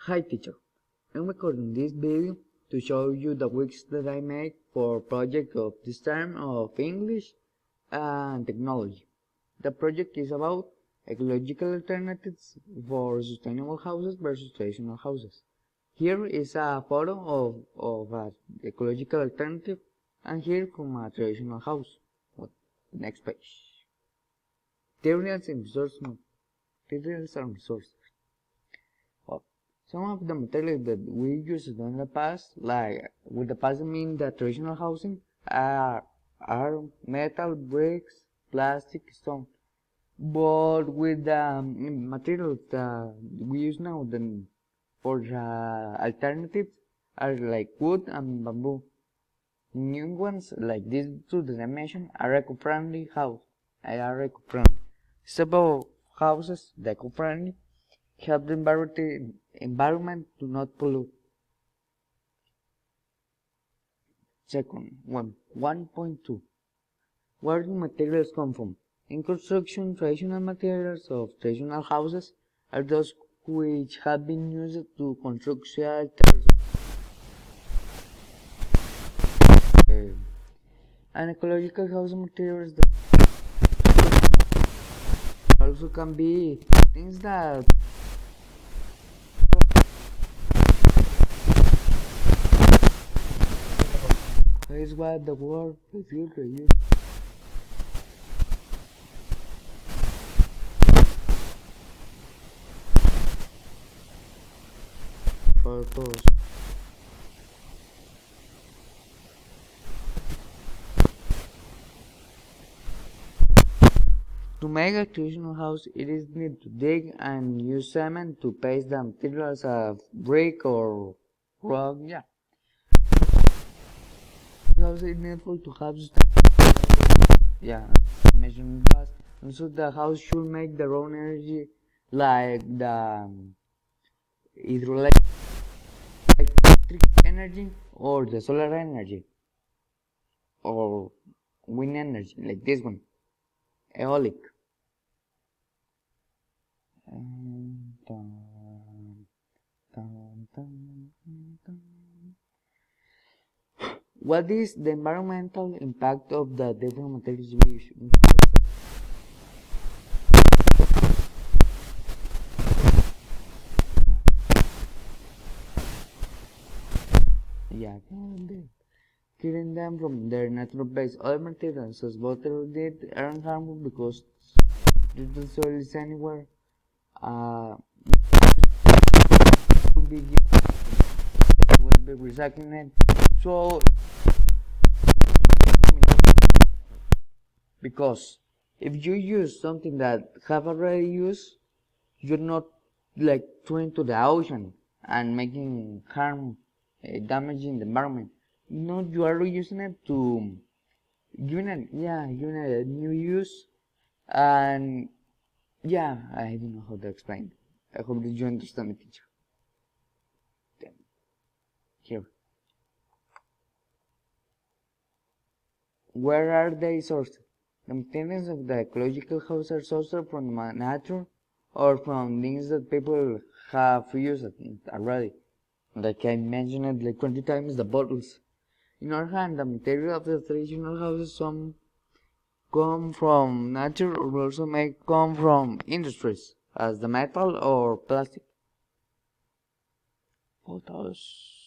Hi teacher, I'm recording this video to show you the weeks that I made for project of this term of English and technology. The project is about ecological alternatives for sustainable houses versus traditional houses. Here is a photo of an ecological alternative and here from a traditional house. Next page. Materials and resources. Well, some of the materials that we used in the past, like with the past I mean the traditional housing, are metal, bricks, plastic, stone. But with the materials that we use now, then for the alternatives are like wood and bamboo. New ones like these two that I mentioned are eco-friendly are eco-friendly. Several houses, the eco-friendly help the environment to not pollute. Second, 1.2. Where do materials come from? In construction, traditional materials of traditional houses are those which have been used to construct shelters and ecological housing materials that also can be things that is what the word future use. For those. To make a traditional house, it is needed to dig and use cement to paste the materials of brick or rock. Yeah. Also, it's needful to have yeah, mentioned past. Also, the house should make their own energy, like the hydroelectric energy or the solar energy or wind energy, like this one, aeolic. What is the environmental impact of the different materials we use? Yeah, killing them from their natural place. Other materials, as water did, aren't harmful because the soil is anywhere. Will be recycling it. So, because if you use something that have already used, you're not like throwing to the ocean and making harm, damaging the environment. No, you are reusing it to giving it a new use, and yeah, I don't know how to explain. I hope that you understand me, teacher. Then, here, where are they sourced? The maintenance of the ecological house are sourced from nature or from things that people have used already. Like I mentioned it like 20 times, the bottles. In our hand, the material of the traditional houses some come from nature or also may come from industries, as the metal or plastic. Photos.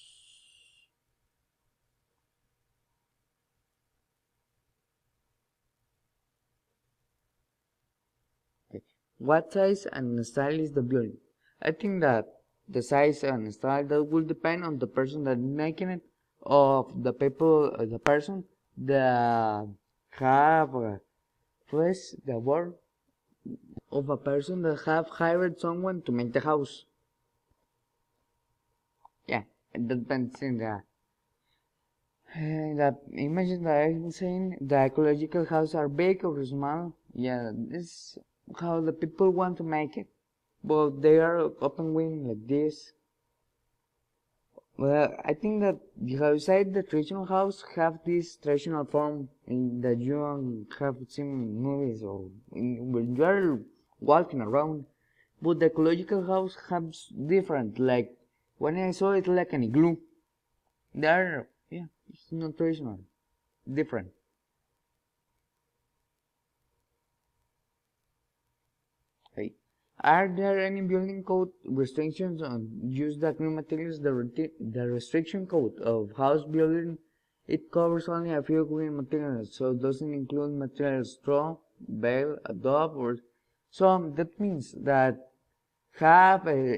Okay. What size and style is the building? I think that the size and style that will depend on the person that is making it, of the people, the person that have the word of a person that have hired someone to make the house. Yeah, it depends in the images that I'm saying. The ecological houses are big or small. Yeah, this is how the people want to make it. But they are open wing like this. Well, I think that you have said the traditional house have this traditional form in that you have seen in movies or when you are walking around. But the ecological house has different, like When I saw it like an igloo, they're, yeah, it's not traditional, different. Right? Are there any building code restrictions on use the green materials? The restriction code of house building, it covers only a few green materials, so it doesn't include materials straw, bale, adobe, or so that means that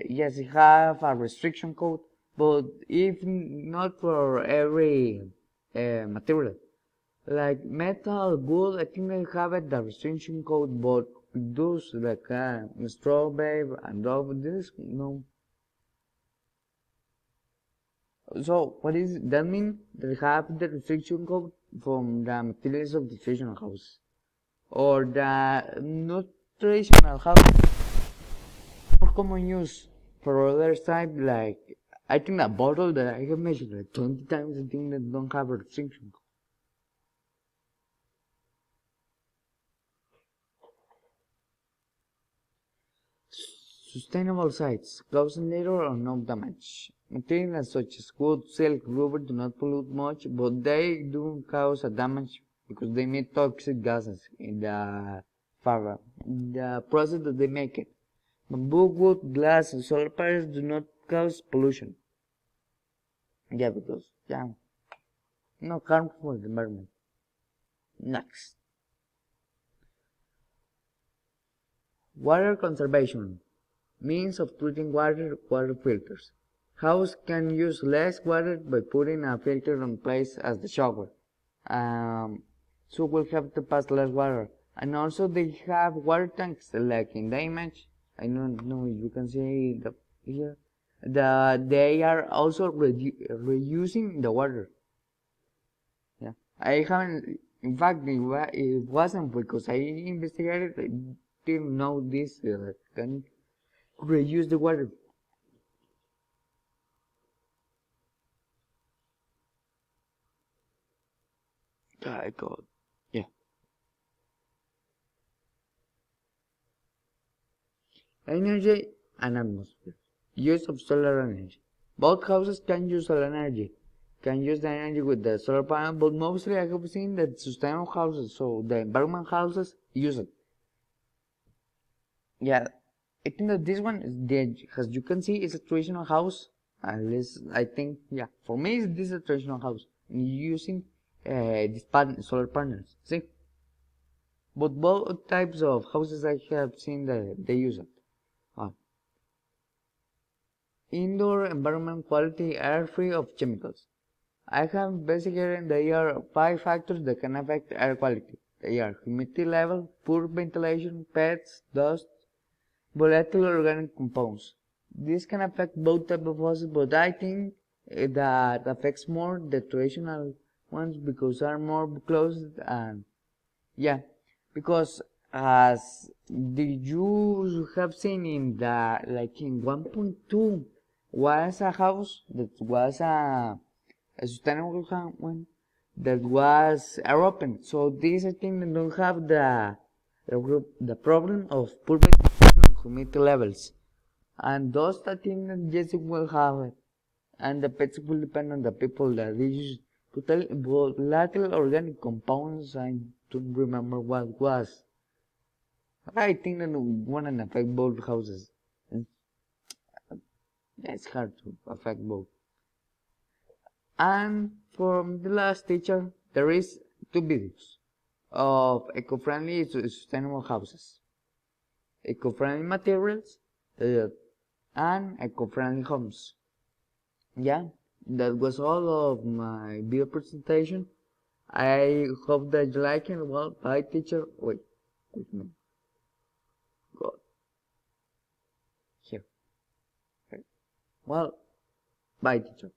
yes, it have a restriction code, but if not for every material. Like metal, wood, I think they have it the restriction code, but those like strawberry and all this, no. So what is that mean? They have the restriction code from the materials of the traditional house, or the not traditional house, more common use for other type like I think a bottle that I have measured like 20 times. I think that don't have a restriction code. Sustainable sites, causing little or no damage. Materials such as wood, silk, rubber do not pollute much, but they do cause a damage because they emit toxic gases in the fiber, in the process that they make it. Bamboo, wood, glass, and solar panels do not cause pollution. Yeah, because yeah, no harmful for the environment. Next, water conservation. Means of treating water filters. House can use less water by putting a filter in place as the shower. So we'll have to pass less water. And also they have water tanks like in the image. I don't know if you can see the here. They are also reusing the water. Yeah, I haven't. In fact, it wasn't because I investigated. I didn't know this. Can reuse the water. I got. Yeah. Energy and atmosphere. Use of solar energy. Both houses can use solar energy. Can use the energy with the solar panel, but mostly I have seen that sustainable houses, so the environment houses use it. Yeah, I think that this one is the, as you can see, it's a traditional house. At least I think, yeah, for me, this is a traditional house using these solar panels. See, but both types of houses I have seen that they use it. Uh, Indoor environment quality air free of chemicals. I have investigated there are 5 factors that can affect air quality. They are humidity level, poor ventilation, pets, dust, volatile organic compounds. This can affect both types of houses, but I think that affects more the traditional ones because are more closed and yeah, because as the you have seen in the like in 1.2 was a house that was a sustainable one that was air open. So this I think they don't have the problem of poor ventilation and humidity levels. And those I think that yes it will have it. And the pets will depend on the people that they use volatile organic compounds. I don't remember what was. I think that one and affect both houses. It's hard to affect both. And from the last teacher, there is 2 videos of eco-friendly sustainable houses, eco-friendly materials, uh, and eco-friendly homes. Yeah, that was all of my video presentation. I hope that you like it. Well, bye, teacher. Wait a minute. God, here. Okay. Well, bye, teacher.